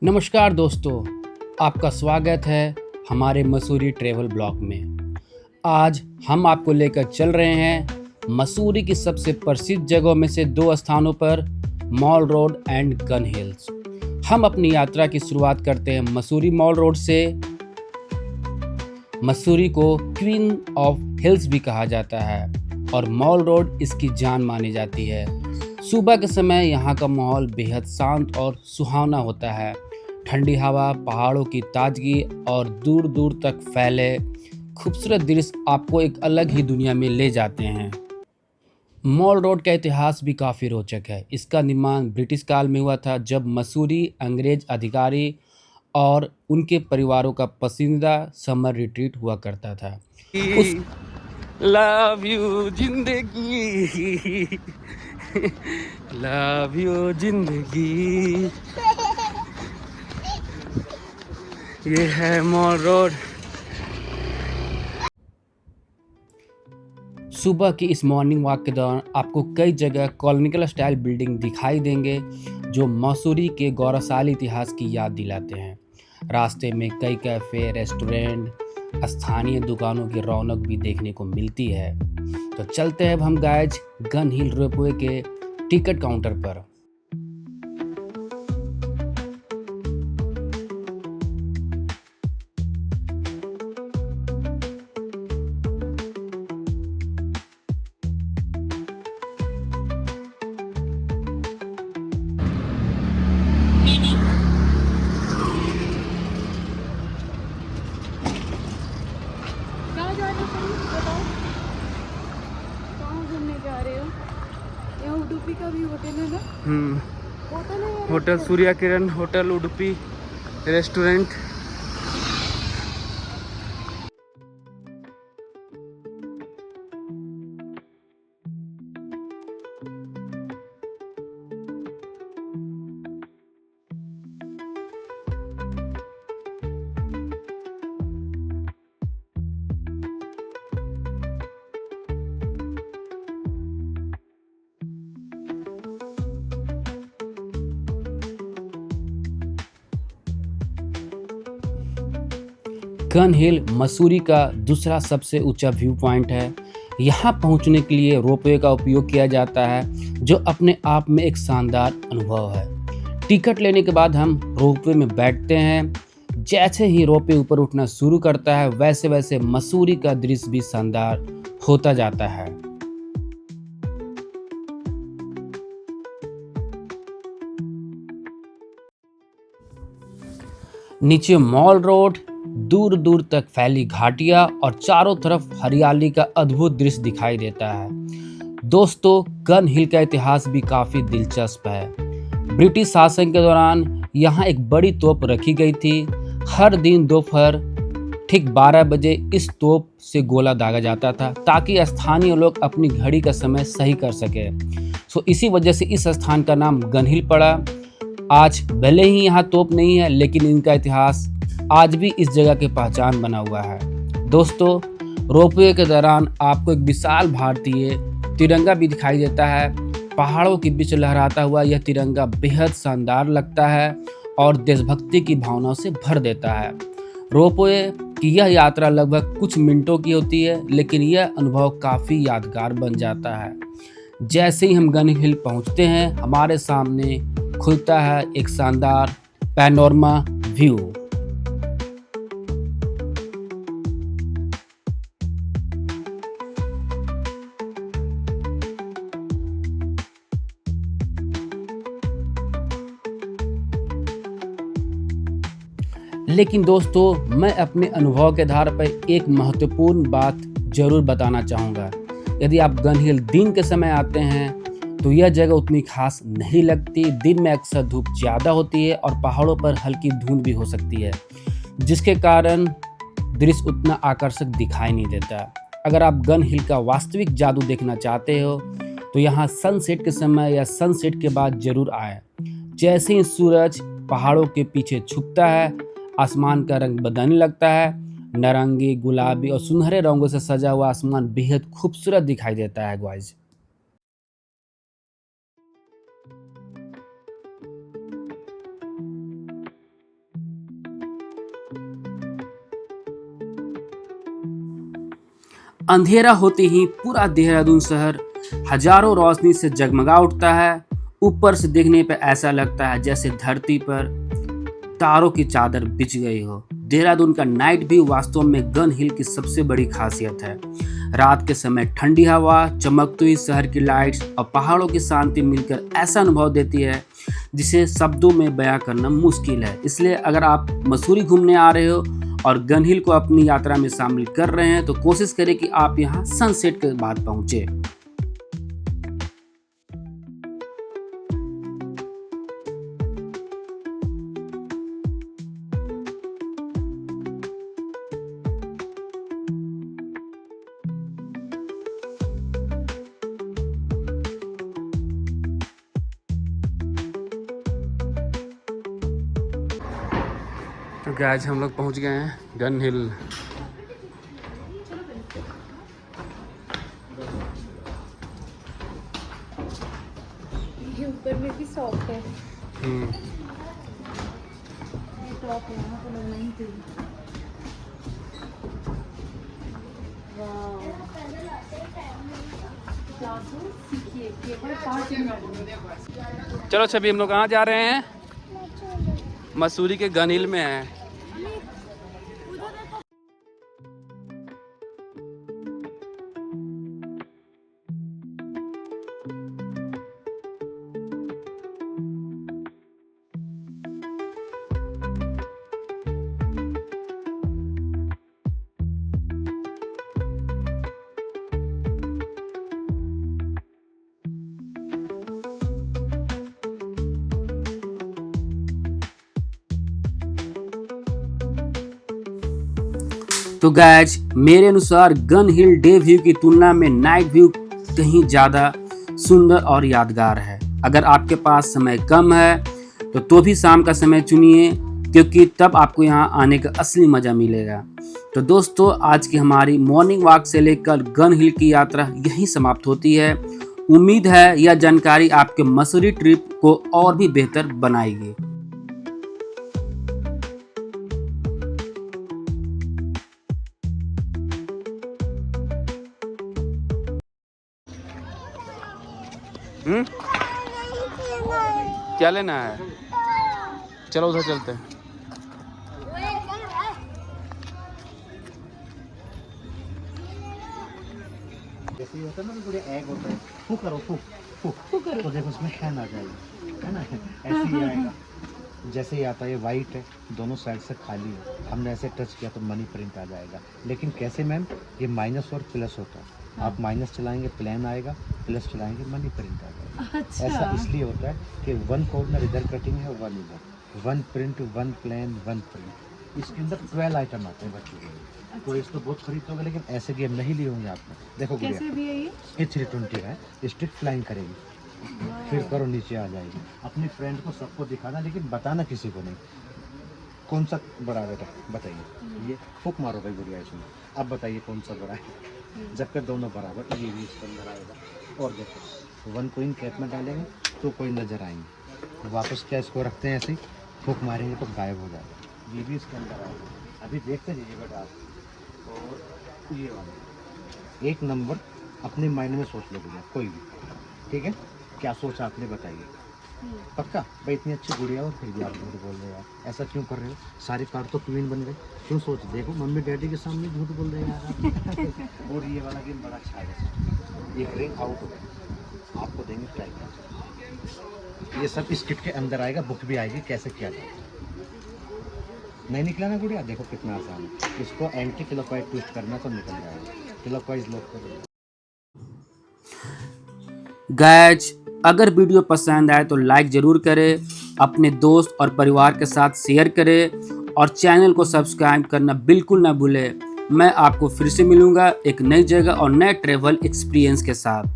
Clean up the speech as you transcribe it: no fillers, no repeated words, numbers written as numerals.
नमस्कार दोस्तों, आपका स्वागत है हमारे मसूरी ट्रैवल ब्लॉग में। आज हम आपको लेकर चल रहे हैं मसूरी की सबसे प्रसिद्ध जगहों में से दो स्थानों पर, mall road and gun hills. हम अपनी यात्रा की शुरुआत करते हैं मसूरी मॉल रोड से। मसूरी को क्वीन ऑफ हिल्स भी कहा जाता है और मॉल रोड इसकी जान मानी जाती है। सुबह के समय यहाँ का माहौल बेहद शांत और सुहावना होता है। ठंडी हवा, पहाड़ों की ताजगी और दूर दूर तक फैले खूबसूरत दृश्य आपको एक अलग ही दुनिया में ले जाते हैं। मॉल रोड का इतिहास भी काफ़ी रोचक है। इसका निर्माण ब्रिटिश काल में हुआ था, जब मसूरी अंग्रेज अधिकारी और उनके परिवारों का पसंदीदा समर रिट्रीट हुआ करता था। उस लव यू जिंदगी, लव यू जिंदगी। ये है मॉल रोड। सुबह की इस मॉर्निंग वॉक के दौरान आपको कई जगह कॉलोनियल स्टाइल बिल्डिंग दिखाई देंगे, जो मसूरी के गौरवशाली इतिहास की याद दिलाते हैं। रास्ते में कई कैफ़े, रेस्टोरेंट, स्थानीय दुकानों की रौनक भी देखने को मिलती है। तो चलते हैं अब हम गाइज गन हिल रोपवे के टिकट काउंटर पर। कहाँ जा रहे हो तुम? बताओ, कहाँ घूमने जा रहे हो? यहाँ उडुपी का भी होटल है ना? होटल है या होटल रेस्टोरेंट? सूर्या किरण, होटल उडुपी, रेस्टोरेंट। गन हिल मसूरी का दूसरा सबसे ऊंचा व्यू पॉइंट है। यहाँ पहुँचने के लिए रोपवे का उपयोग किया जाता है, जो अपने आप में एक शानदार अनुभव है। टिकट लेने के बाद हम रोपवे में बैठते हैं। जैसे ही रोपवे ऊपर उठना शुरू करता है, वैसे वैसे मसूरी का दृश्य भी शानदार होता जाता है। नीचे मॉल रोड, दूर दूर तक फैली घाटियां और चारों तरफ हरियाली का अद्भुत दृश्य दिखाई देता है। दोस्तों, गन हिल का इतिहास भी काफी दिलचस्प है। ब्रिटिश शासन के दौरान यहाँ एक बड़ी तोप रखी गई थी। हर दिन दोपहर ठीक 12 बजे इस तोप से गोला दागा जाता था, ताकि स्थानीय लोग अपनी घड़ी का समय सही कर सके। इसी वजह से इस स्थान का नाम गन हिल पड़ा। आज भले ही यहाँ तोप नहीं है, लेकिन इनका इतिहास आज भी इस जगह की पहचान बना हुआ है। दोस्तों, रोपवे के दौरान आपको एक विशाल भारतीय तिरंगा भी दिखाई देता है। पहाड़ों के बीच लहराता हुआ यह तिरंगा बेहद शानदार लगता है और देशभक्ति की भावनाओं से भर देता है। रोपवे की यह यात्रा लगभग कुछ मिनटों की होती है, लेकिन यह अनुभव काफ़ी यादगार बन जाता है। जैसे ही हम गन हिल पहुंचते हैं, हमारे सामने खुलता है एक शानदार पैनोरमा व्यू। लेकिन दोस्तों, मैं अपने अनुभव के आधार पर एक महत्वपूर्ण बात जरूर बताना चाहूँगा। यदि आप गन हिल दिन के समय आते हैं तो यह जगह उतनी खास नहीं लगती। दिन में अक्सर धूप ज़्यादा होती है और पहाड़ों पर हल्की धुंध भी हो सकती है, जिसके कारण दृश्य उतना आकर्षक दिखाई नहीं देता। अगर आप गन हिल का वास्तविक जादू देखना चाहते हो तो यहाँ सनसेट के समय या सनसेट के बाद जरूर आएं। जैसे ही सूरज पहाड़ों के पीछे छुपता है, आसमान का रंग बदलने लगता है। नारंगी, गुलाबी और सुनहरे रंगों से सजा हुआ आसमान बेहद खूबसूरत दिखाई देता है गाइस। अंधेरा होते ही पूरा देहरादून शहर हजारों रोशनी से जगमगा उठता है। ऊपर से देखने पर ऐसा लगता है जैसे धरती पर तारों की चादर बिछ गई हो। देहरादून का नाइट व्यू वास्तव में गन हिल की सबसे बड़ी खासियत है। रात के समय ठंडी हवा, चमकती हुई शहर की लाइट्स और पहाड़ों की शांति मिलकर ऐसा अनुभव देती है जिसे शब्दों में बयां करना मुश्किल है। इसलिए अगर आप मसूरी घूमने आ रहे हो और गन हिल को अपनी यात्रा में शामिल कर रहे हैं तो कोशिश करें कि आप यहाँ सनसेट के बाद पहुँचे। तो गाइस हम लोग पहुंच गए हैं गन हिल। ये ऊपर में भी सॉफ्ट है। हम्म, ये टॉप यहाँ तो लगना ही चाहिए। वाह, क्लासरूम सीखिए, केवल 5 मिनट। चलो छवि, हम लोग कहाँ जा रहे हैं? मसूरी के गन हिल में हैं। तो गाइज मेरे अनुसार गन हिल डे व्यू की तुलना में नाइट व्यू कहीं ज़्यादा सुंदर और यादगार है। अगर आपके पास समय कम है तो भी शाम का समय चुनिए, क्योंकि तब आपको यहाँ आने का असली मज़ा मिलेगा। तो दोस्तों, आज की हमारी मॉर्निंग वॉक से लेकर गन हिल की यात्रा यहीं समाप्त होती है। उम्मीद है यह जानकारी आपके मसूरी ट्रिप को और भी बेहतर बनाएगी। क्या लेना है? चलो उधर चलते हैं। जैसे होता है ना, थोड़े एग होता है, फूक करो, फूक फूक करो, तो देखो उसमें हैन आ जाएगी, है ना? ऐसे ही आएगा। जैसे ही आता है, ये वाइट है, दोनों साइड से खाली है, हमने ऐसे टच किया तो मनी प्रिंट आ जाएगा। लेकिन कैसे मैम? ये माइनस और प्लस होता है। आप माइनस चलाएंगे प्लेन आएगा, प्लस चलाएंगे मनी प्रिंट आ जाएगा। अच्छा। ऐसा इसलिए होता है कि वन कॉर्नर इधर कटिंग है, वन इधर, one print, one plain, one print. इसके अंदर 12 आइटम आते हैं बच्चों के लिए। तो इसको बहुत खरीदोगे, लेकिन ऐसे गेम नहीं लिए होंगे आपने। देखो कैसे भी है ये 320 है, स्ट्रिक्ट फ्लाइंग करेगी, फिर करो नीचे आ जाएगी। अपने फ्रेंड को सबको दिखाना, लेकिन बताना किसी को नहीं। कौन सा बड़ा बेटा बताइए? ये फूक मारो भाई गुड़िया इसमें। अब बताइए कौन सा बड़ा है? जबकि दोनों बराबर, ये भी इसके अंदर आएगा। और देखो, वन कोइन कैप में डालेंगे तो कोई नजर आएंगे, वापस क्या इसको रखते हैं ऐसे ही, फूक मारेंगे तो गायब हो जाएगा। ये भी इसके अंदर आएगा। अभी देखते जाइए बेटा आप। और ये वाला एक नंबर अपने माइंड में सोच लो भैया, कोई भी, ठीक है? क्या सोचा आपने बताइए? पक्का? भाई इतनी अच्छी गुड़िया और फिर भी आप झूठ बोल रहे हो यार, ऐसा क्यों कर रहे हो? सारे कार्ड तो क्वीन बन गए, क्यों सोच? देखो मम्मी डैडी के सामने झूठ बोल रहे हैं यार आप। और ये वाला गेम बड़ा अच्छा है। एक रिंग आउट हो गया, आपको देंगे ट्राई कर। ये सब इस किट के अंदर आएगा, बुक भी आएगी कैसे किया जाए। नहीं निकला ना गुड़िया? देखो कितना आसान है। इसको एंटी क्लॉकवाइज ट्विस्ट करना तो निकल जाएगा, क्लॉकवाइज लॉक कर दो। गाइज अगर वीडियो पसंद आए तो लाइक ज़रूर करें, अपने दोस्त और परिवार के साथ शेयर करें और चैनल को सब्सक्राइब करना बिल्कुल ना भूलें। मैं आपको फिर से मिलूँगा एक नई जगह और नए ट्रैवल एक्सपीरियंस के साथ।